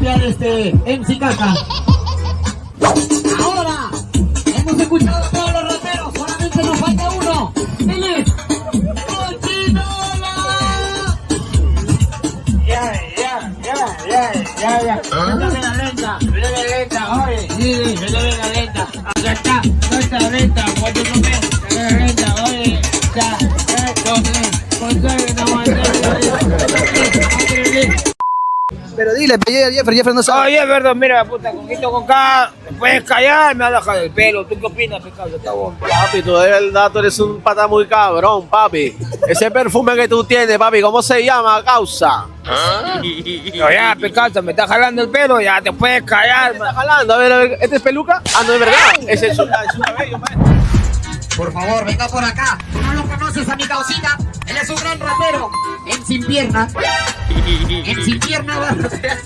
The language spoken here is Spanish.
rapear MC Caca. Ahora, hemos escuchado a todos los raperos, solamente nos falta uno. Él es Cochinola. Ya. Lenta, oye. Sí, lenta. Acá está, no lenta, cuando no ves, lenta, oye. Ya, Pero dile, Jeffrey no sabe. Oye, perdón, mira, puta, Coquito con K, ¿te puedes callar? Me has dejado el pelo. ¿Tú qué opinas, pescado? Está bueno. Papi, tú de verdad, tú eres un pata muy cabrón, papi. Ese perfume que tú tienes, papi, ¿cómo se llama, causa? No, ya, pescado, me está jalando el pelo, ya te puedes callar, ¿Me está jalando? A ver, ¿este es peluca? Ah, no, es verdad. Ese es su cabello, maestro. Por favor, venga por acá. Tú no lo conoces a mi causita. Él es un gran rapero. En Sin Pierna. En Sin Pierna va a rapear.